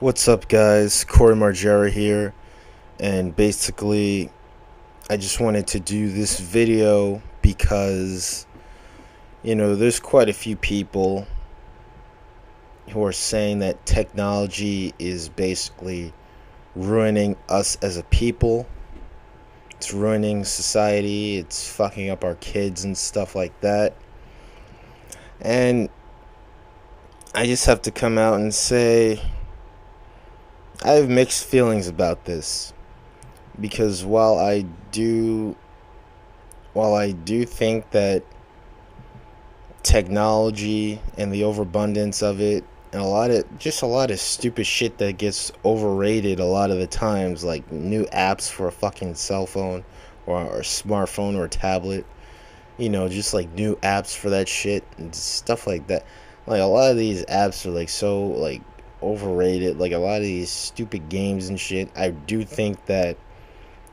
What's up, guys? Corey Margera here, and basically, I just wanted to do this video because, there's quite a few people who are saying that technology is basically ruining us as a people. It's ruining society, it's fucking up our kids and stuff like that. And I just have to come out and say, I have mixed feelings about this. Because while I do think that technology and the overabundance of it and a lot of stupid shit that gets overrated a lot of the times, like new apps for a fucking cell phone or a smartphone or a tablet, just like new apps for that shit and stuff like that. Like a lot of these apps are like so like overrated, like a lot of these stupid games and shit. I do think that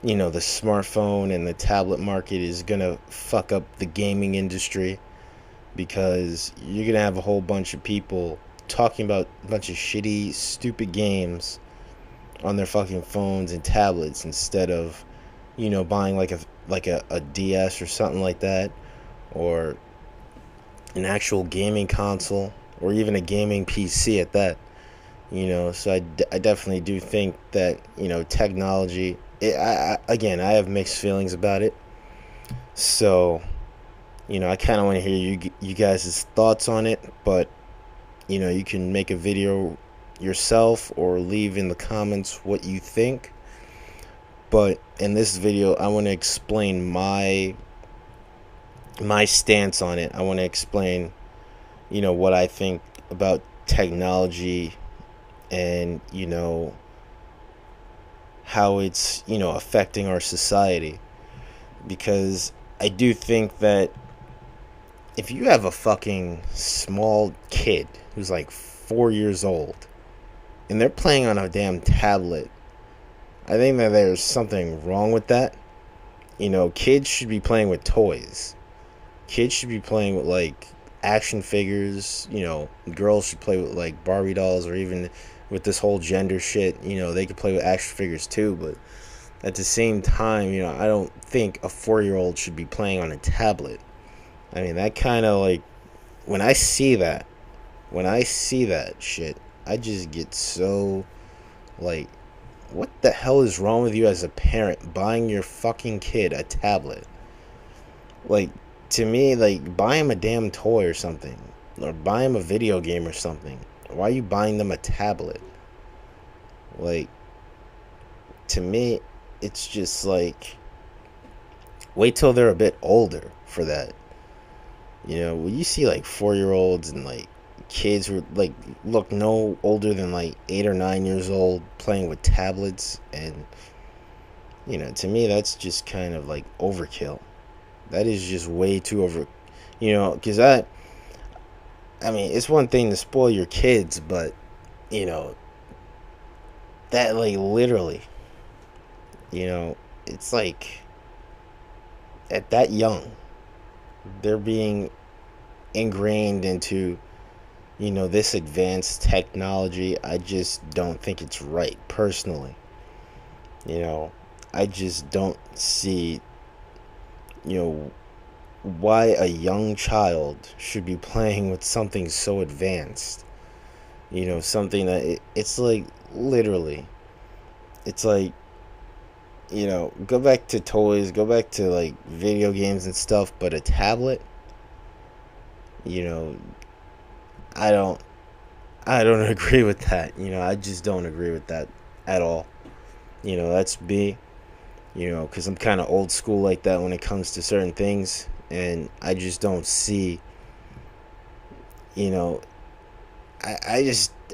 the smartphone and the tablet market is gonna fuck up the gaming industry, because you're gonna have a whole bunch of people talking about a bunch of shitty, stupid games on their fucking phones and tablets instead of, buying like a DS or something like that, or an actual gaming console, or even a gaming PC at that. So I definitely do think that technology. Again, I have mixed feelings about it. So I kind of want to hear you guys' thoughts on it, but you can make a video yourself or leave in the comments what you think. But in this video, I want to explain my stance on it. I want to explain what I think about technology, and how it's affecting our society, because I do think that if you have a fucking small kid who's like 4 years old and they're playing on a damn tablet, I think that there's something wrong with that. Kids should be playing with toys. Kids should be playing with like action figures. Girls should play with like Barbie dolls, or even with this whole gender shit, they could play with action figures too. But at the same time, I don't think a 4-year-old should be playing on a tablet. I mean, that kind of like, when I see that shit, I just get so like, what the hell is wrong with you as a parent buying your fucking kid a tablet? Like, to me, like, buy him a damn toy or something, or buy him a video game or something. Why are you buying them a tablet? Like, to me, it's just like, wait till they're a bit older for that. When you see like 4-year-olds and like kids who like look no older than like 8 or 9 years old playing with tablets, and to me that's just kind of like overkill. That is just way too over. Because I mean, it's one thing to spoil your kids, but that like literally, it's like at that young, they're being ingrained into this advanced technology. I just don't think it's right, personally. I just don't see why a young child should be playing with something so advanced. Something that it's like literally, it's like, go back to toys, go back to like video games and stuff, but a tablet, you know, I don't I don't agree with that. I just don't agree with that at all. That's me, because I'm kind of old school like that when it comes to certain things, and I just don't see, you know, I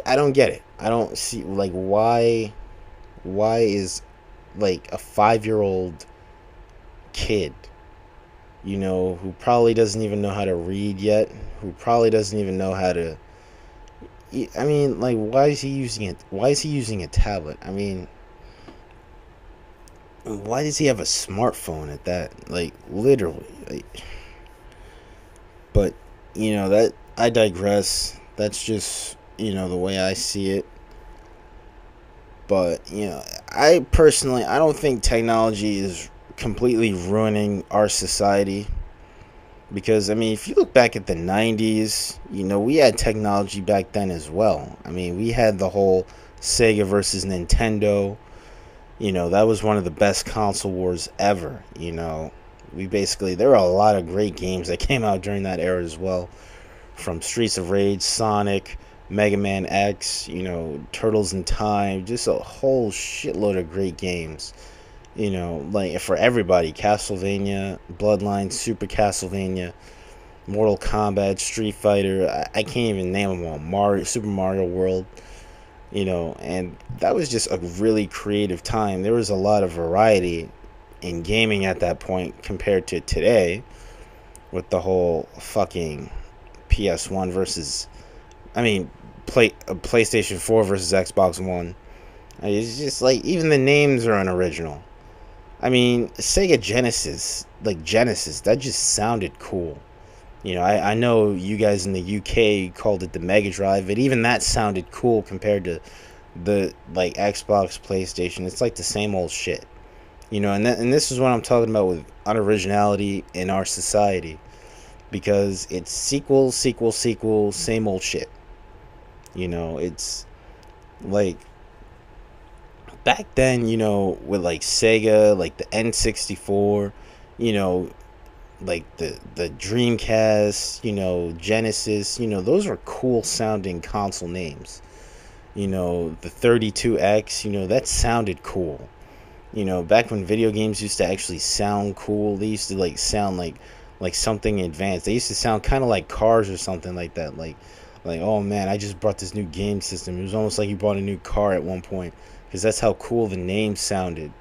don't get it. I don't see, like, why is, like, a 5-year-old kid, who probably doesn't even know how to read yet, who probably doesn't even know how to, I mean, like, why is he using it? Why is he using a tablet? I mean, why does he have a smartphone at that? Like, literally. Like, but, that, I digress. That's just, the way I see it. But I personally, I don't think technology is completely ruining our society. Because, I mean, if you look back at the 90s, we had technology back then as well. I mean, we had the whole Sega versus Nintendo. That was one of the best console wars ever. There were a lot of great games that came out during that era as well. From Streets of Rage, Sonic, Mega Man X, Turtles in Time, just a whole shitload of great games. Like for everybody, Castlevania, Bloodline, Super Castlevania, Mortal Kombat, Street Fighter. I can't even name them all. Super Mario World. And that was just a really creative time. There was a lot of variety in gaming at that point compared to today, with the whole fucking PS1 versus, I mean, PlayStation 4 versus Xbox One. It's just like even the names are unoriginal. I mean, Sega Genesis, that just sounded cool. I know you guys in the UK called it the Mega Drive, but even that sounded cool compared to the Xbox, PlayStation. It's like the same old shit. And this is what I'm talking about with unoriginality in our society, because it's sequel, same old shit. It's like back then, with Sega, the N64, the Dreamcast, Genesis, those are cool sounding console names. The 32X, that sounded cool. Back when video games used to actually sound cool, they used to sound like something advanced. They used to sound kind of like cars or something like that. Like, oh man, I just brought this new game system. It was almost like you bought a new car at one point, because that's how cool the name sounded.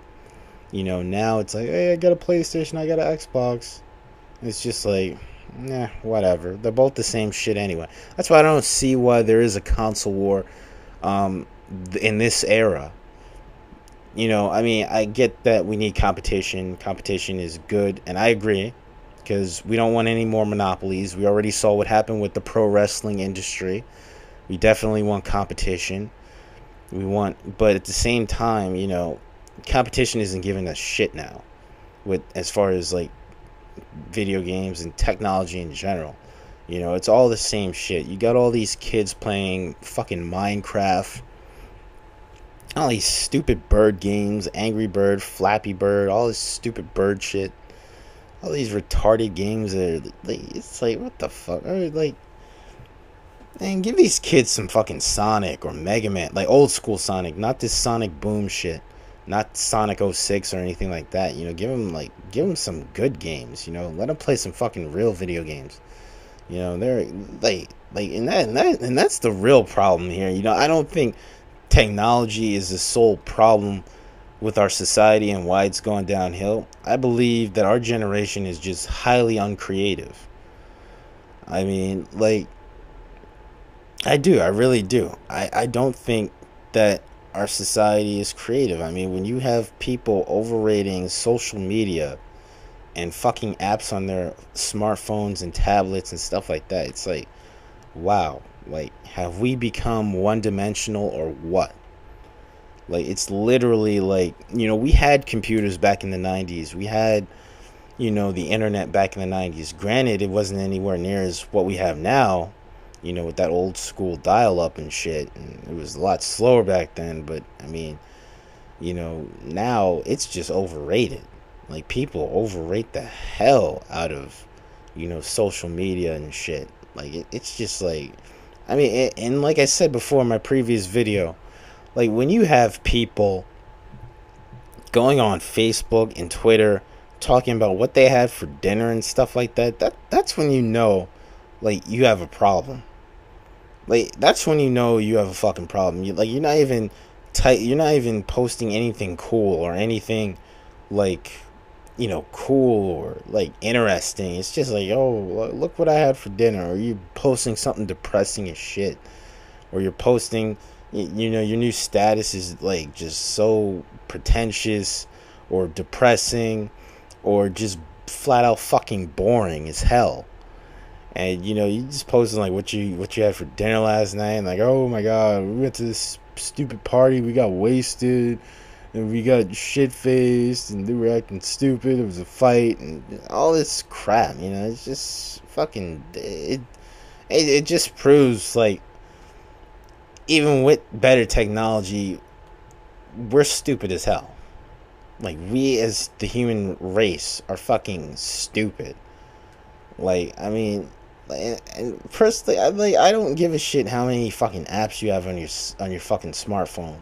Now it's like, hey, I got a PlayStation, I got an Xbox. It's just like, whatever. They're both the same shit anyway. That's why I don't see why there is a console war in this era. I mean, I get that we need competition. Competition is good, and I agree, because we don't want any more monopolies. We already saw what happened with the pro wrestling industry. We definitely want competition. But at the same time, competition isn't giving us shit now, with as far as video games and technology in general. It's all the same shit. You got all these kids playing fucking Minecraft, all these stupid bird games, Angry Bird, Flappy Bird, all this stupid bird shit, all these retarded games that are, it's like, what the fuck? Man, give these kids some fucking Sonic or Mega Man, old school Sonic, not this Sonic Boom shit, not Sonic 06 or anything like that. Give them some good games. Let them play some fucking real video games. They're and that's the real problem here. I don't think technology is the sole problem with our society and why it's going downhill. I believe that our generation is just highly uncreative. I mean, I do. I really do. I don't think that our society is creative. I mean, when you have people overrating social media and fucking apps on their smartphones and tablets and stuff like that, it's like, wow. Have we become one-dimensional or what? It's literally we had computers back in the 90s. We had, the internet back in the 90s. Granted, it wasn't anywhere near as what we have now, with that old school dial-up and shit. And it was a lot slower back then, but, I mean, now it's just overrated. People overrate the hell out of, social media and shit. It's just I mean, and like I said before in my previous video, when you have people going on Facebook and Twitter talking about what they had for dinner and stuff like that, that's when you have a problem. That's when you have a fucking problem. You're not even posting anything cool or anything cool or interesting. It's just oh, look what I had for dinner. Or you posting something depressing as shit, or you're posting your new status is just so pretentious or depressing or just flat out fucking boring as hell. And you just posting what you had for dinner last night, and oh my god, we went to this stupid party. We got wasted, and we got shit faced, and they were acting stupid. There was a fight, and all this crap. You know, it's just fucking it just proves like even with better technology, we're stupid as hell. Like, we as the human race are fucking stupid. Like, I mean, and personally, I don't give a shit how many fucking apps you have on your fucking smartphone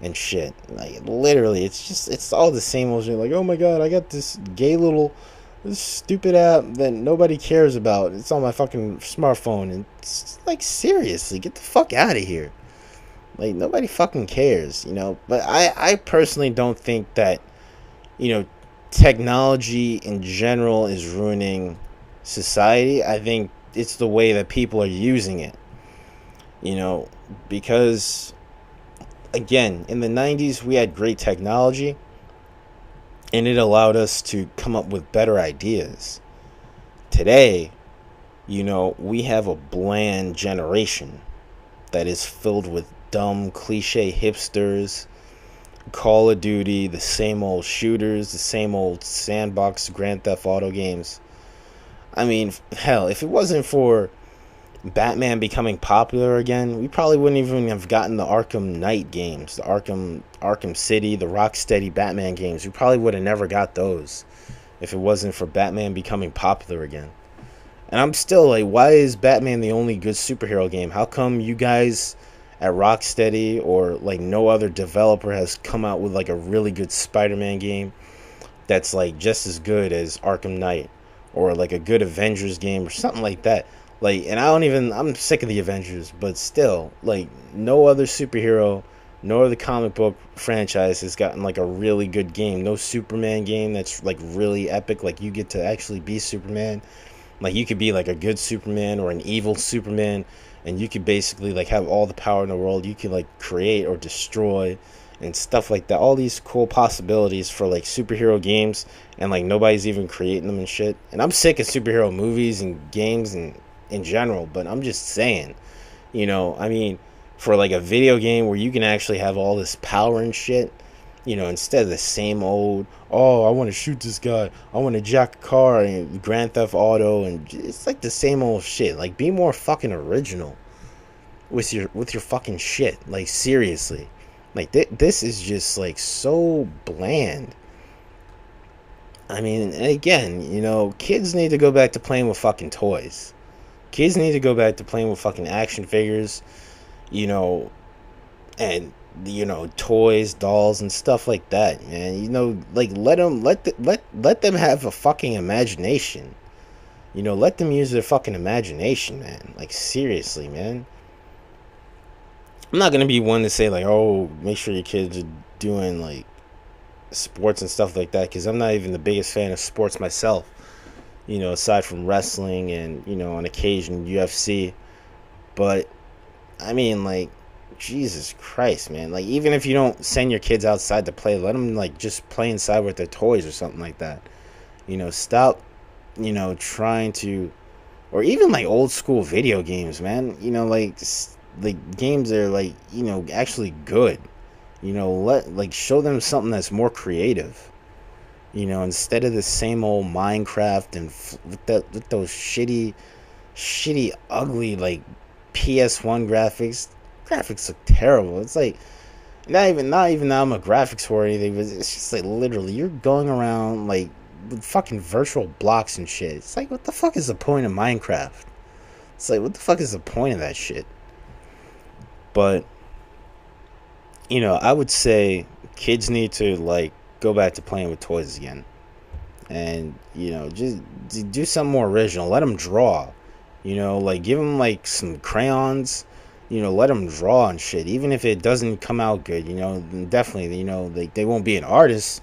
and shit. Like, literally, it's all the same old shit. Like, oh my god, I got this this stupid app that nobody cares about. It's on my fucking smartphone, and it's like, seriously, get the fuck out of here. Like, nobody fucking cares, you know. But I personally don't think that, you know, technology in general is ruining society. I think it's the way that people are using it, you know, because, again, in the 90s, we had great technology, and it allowed us to come up with better ideas. Today, you know, we have a bland generation that is filled with dumb, cliche hipsters, Call of Duty, the same old shooters, the same old sandbox Grand Theft Auto games. I mean, hell, if it wasn't for Batman becoming popular again, we probably wouldn't even have gotten the Arkham Knight games, the Arkham City, the Rocksteady Batman games. We probably would have never got those if it wasn't for Batman becoming popular again. And I'm still like, why is Batman the only good superhero game? How come you guys at Rocksteady or like no other developer has come out with like a really good Spider-Man game that's like just as good as Arkham Knight, or like a good Avengers game or something like that? Like, and I'm sick of the Avengers, but still, like, no other superhero, no other comic book franchise has gotten like a really good game. No Superman game that's like really epic, like you get to actually be Superman. Like, you could be like a good Superman or an evil Superman, and you could basically like have all the power in the world. You could like create or destroy and stuff like that. All these cool possibilities for like superhero games, and like nobody's even creating them and shit. And I'm sick of superhero movies and games and in general, but I'm just saying, you know, I mean, for like a video game where you can actually have all this power and shit, you know, instead of the same old, oh, I want to shoot this guy, I want to jack a car, and Grand Theft Auto, and it's like the same old shit. Like, be more fucking original with your fucking shit. Like, seriously, like this is just like so bland. I mean, and again, you know, kids need to go back to playing with fucking toys. Kids need to go back to playing with fucking action figures, you know, and, you know, toys, dolls, and stuff like that, man. You know, like, let them have a fucking imagination. You know, let them use their fucking imagination, man. Like, seriously, man. I'm not gonna be one to say like, oh, make sure your kids are doing like sports and stuff like that, because I'm not even the biggest fan of sports myself. You know, aside from wrestling and, you know, on occasion UFC. But I mean, like, Jesus Christ, man. Like, even if you don't send your kids outside to play, let them like just play inside with their toys or something like that. You know, stop, you know, trying to, or even like old school video games, man. You know, like games that are like, you know, actually good. You know, like show them something that's more creative. You know, instead of the same old Minecraft and with those shitty, ugly like PS1 graphics. Graphics look terrible. It's like not even that I'm a graphics whore or anything, but it's just like literally you're going around like with fucking virtual blocks and shit. It's like, what the fuck is the point of Minecraft? It's like, what the fuck is the point of that shit? But, you know, I would say kids need to like go back to playing with toys again, and, you know, just do something more original. Let them draw. You know, like, give them like some crayons. You know, let them draw and shit. Even if it doesn't come out good, you know, definitely, you know, like, they won't be an artist.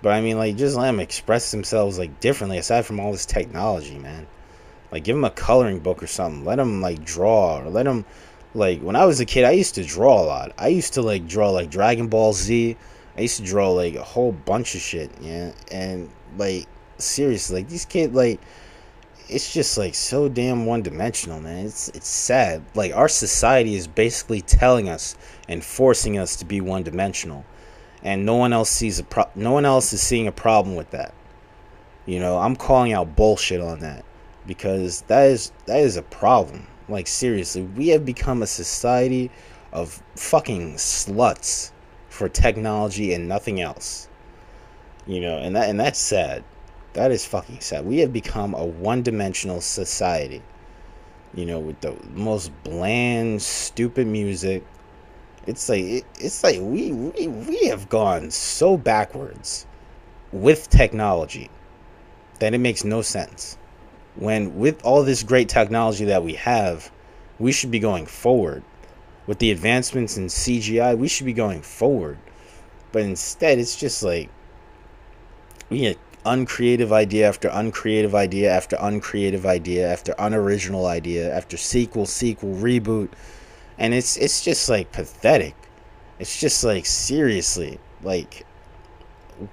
But I mean, like, just let them express themselves like differently aside from all this technology, man. Like, give them a coloring book or something. Let them like draw, or let them, like, when I was a kid, I used to draw a lot. I used to like draw like Dragon Ball Z. I used to draw like a whole bunch of shit, yeah. And like, seriously, like, these kids, like, it's just like so damn one dimensional, man. It's sad. Like our society is basically telling us and forcing us to be one dimensional, and no one else is seeing a problem with that. You know, I'm calling out bullshit on that because that is a problem. Like seriously, we have become a society of fucking sluts for technology and nothing else. You know, and that's sad. That is fucking sad. We have become a one-dimensional society. You know, with the most bland, stupid music. It's like we have gone so backwards with technology that it makes no sense. When with all this great technology that we have, we should be going forward. With the advancements in CGI, we should be going forward. But instead, it's just like we get uncreative idea after uncreative idea after uncreative idea after unoriginal idea after sequel reboot, and it's just like pathetic. It's just like seriously, like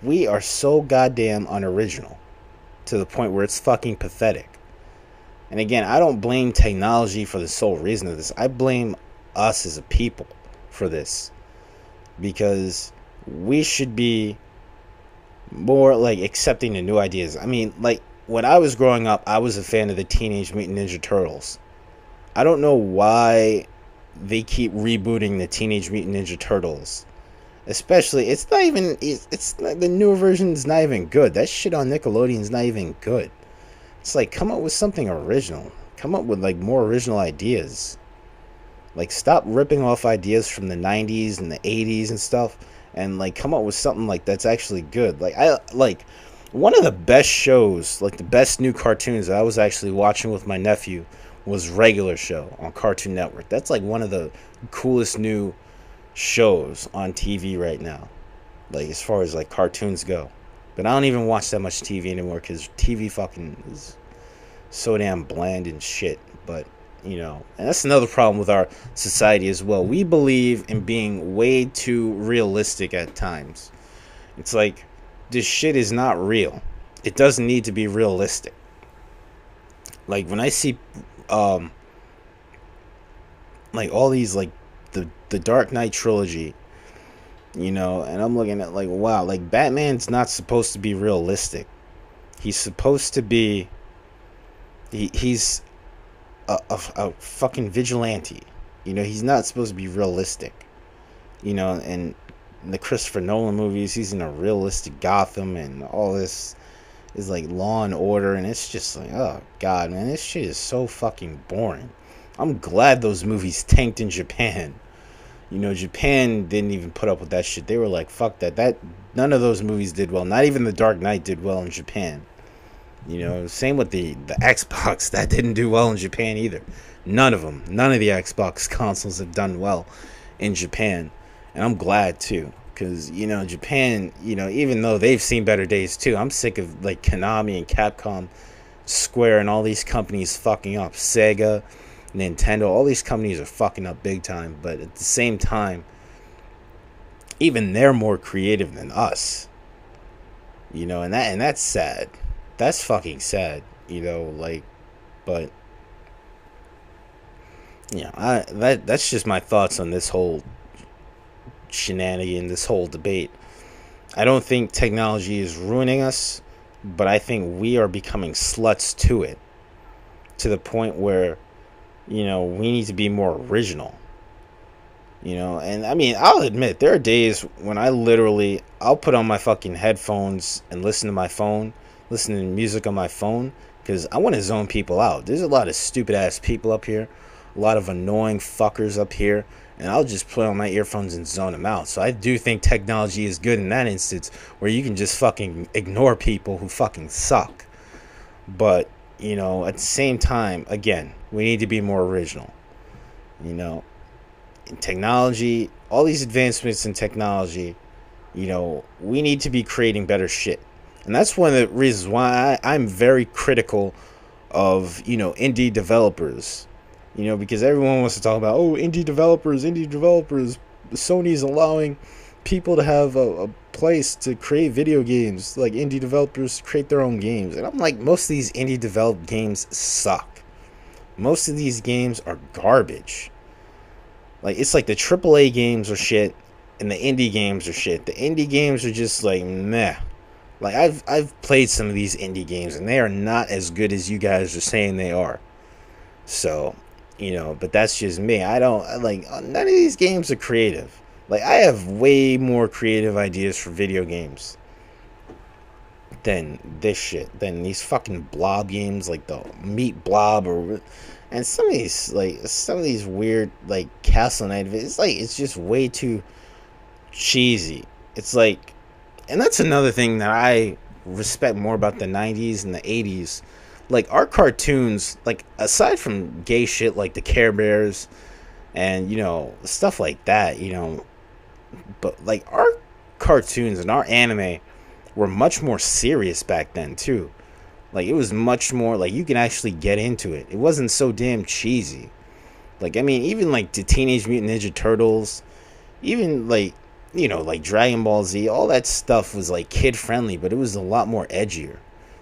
we are so goddamn unoriginal to the point where it's fucking pathetic. And again, I don't blame technology for the sole reason of this. I blame us as a people for this because we should be more like accepting the new ideas. I mean, like when I was growing up, I was a fan of the Teenage Mutant Ninja Turtles. I don't know why they keep rebooting the Teenage Mutant Ninja Turtles. Especially, it's not even. It's not, the newer version is not even good. That shit on Nickelodeon is not even good. It's like come up with something original. Come up with like more original ideas. Like stop ripping off ideas from the '90s and the '80s and stuff, and like come up with something like that's actually good. Like I like one of the best shows, like the best new cartoons that I was actually watching with my nephew was Regular Show on Cartoon Network. That's like one of the coolest new shows on TV right now, like as far as like cartoons go. But I don't even watch that much TV anymore because TV fucking is so damn bland and shit. But you know, and that's another problem with our society as well. We believe in being way too realistic at times. It's like this shit is not real. It doesn't need to be realistic. Like when I see um like all these like the Dark Knight trilogy, you know, and I'm looking at like wow, like Batman's not supposed to be realistic. He's supposed to be he's a fucking vigilante. You know, he's not supposed to be realistic. You know, and in the Christopher Nolan movies, he's in a realistic Gotham and all this is like Law and Order, and it's just like, oh god, man, this shit is so fucking boring. I'm glad those movies tanked in Japan. You know, Japan didn't even put up with that shit. They were like, fuck that. That none of those movies did well. Not even The Dark Knight did well in Japan. You know, same with the Xbox. That didn't do well in Japan either. None of them. None of the Xbox consoles have done well in Japan. And I'm glad too. Because, you know, Japan, you know, even though they've seen better days too, I'm sick of like Konami and Capcom, Square, and all these companies fucking up. Sega, Nintendo, all these companies are fucking up big time. But at the same time, even they're more creative than us. You know, and that's sad. That's fucking sad. You know, like, but yeah, that's just my thoughts on this whole shenanigan, this whole debate. I don't think technology is ruining us, but I think we are becoming sluts to it, to the point where, you know, we need to be more original. You know, and I mean, I'll admit there are days when I'll put on my fucking headphones and listen to my phone, listen to music on my phone, because I want to zone people out. There's a lot of stupid ass people up here, a lot of annoying fuckers up here, and I'll just put on my earphones and zone them out. So I do think technology is good in that instance, where you can just fucking ignore people who fucking suck. But, you know, at the same time, again, we need to be more original. You know, in technology, all these advancements in technology, you know, we need to be creating better shit. And that's one of the reasons why I'm very critical of, you know, indie developers. You know, because everyone wants to talk about, oh, indie developers. Sony's allowing people to have a place to create video games, like indie developers create their own games. And I'm like, most of these indie developed games suck. Most of these games are garbage. Like, it's like the AAA games are shit and the indie games are shit. The indie games are just like meh. Like, I've played some of these indie games and they are not as good as you guys are saying they are. So, but that's just me. I don't like, none of these games are creative. Like, I have way more creative ideas for video games than this shit, than these fucking blob games like the Meat Blob and some of these weird like Castle Knight. It's just way too cheesy. It's like, and that's another thing that I respect more about the 90s and the 80s. Like, our cartoons, like, aside from gay shit like the Care Bears and stuff like that, but like, our cartoons and our anime were much more serious back then too. Like, it was much more like you can actually get into it. It wasn't so damn cheesy. Like, I mean, even like the Teenage Mutant Ninja Turtles, even like like Dragon Ball Z, all that stuff was like kid friendly, but it was a lot more edgier.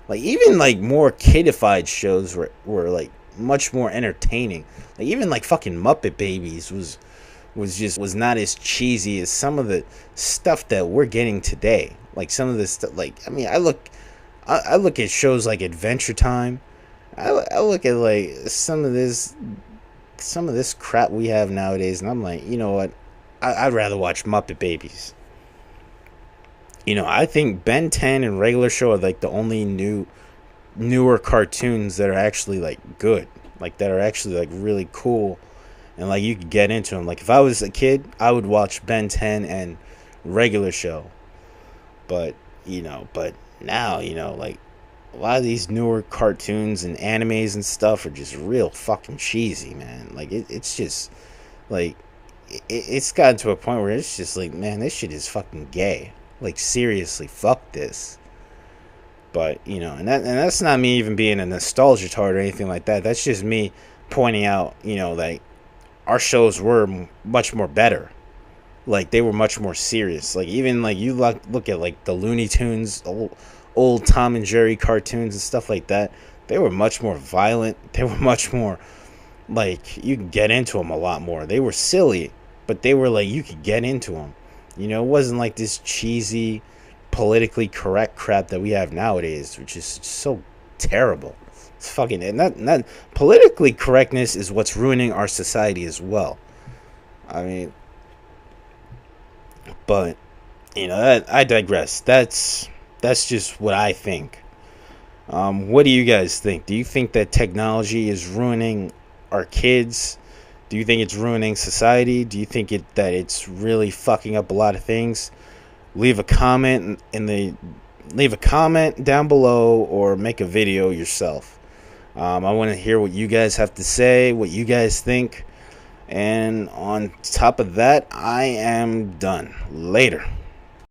Like, even like more kidified shows were like much more entertaining. Like, even like fucking Muppet Babies was not as cheesy as some of the stuff that we're getting today. Like, some of this stuff, like, I mean, I look at shows like Adventure Time. I look at like some of this crap we have nowadays, and I'm like, you know what? I'd rather watch Muppet Babies. I think Ben 10 and Regular Show are like the only newer cartoons that are actually like good, like that are actually like really cool, and like you could get into them. Like, if I was a kid, I would watch Ben 10 and Regular Show. But now, like, a lot of these newer cartoons and animes and stuff are just real fucking cheesy, man. Like, it's just like it's gotten to a point where it's just like, man, this shit is fucking gay. Like, seriously, fuck this. But and that's not me even being a nostalgia tart or anything like that. That's just me pointing out, like, our shows were much more better. Like, they were much more serious. Like, even like you look at like the Looney Tunes, old Tom and Jerry cartoons and stuff like that. They were much more violent. They were much more like, you could get into them a lot more. They were silly, but they were like, you could get into them. It wasn't like this cheesy, politically correct crap that we have nowadays, which is so terrible. It's fucking, and that politically correctness is what's ruining our society as well. I mean, but I digress. That's just what I think. What do you guys think? Do you think that technology is ruining our kids? Do you think it's ruining society? Do you think that it's really fucking up a lot of things? Leave a comment down below, or make a video yourself. I want to hear what you guys have to say, what you guys think. And on top of that, I am done. Later.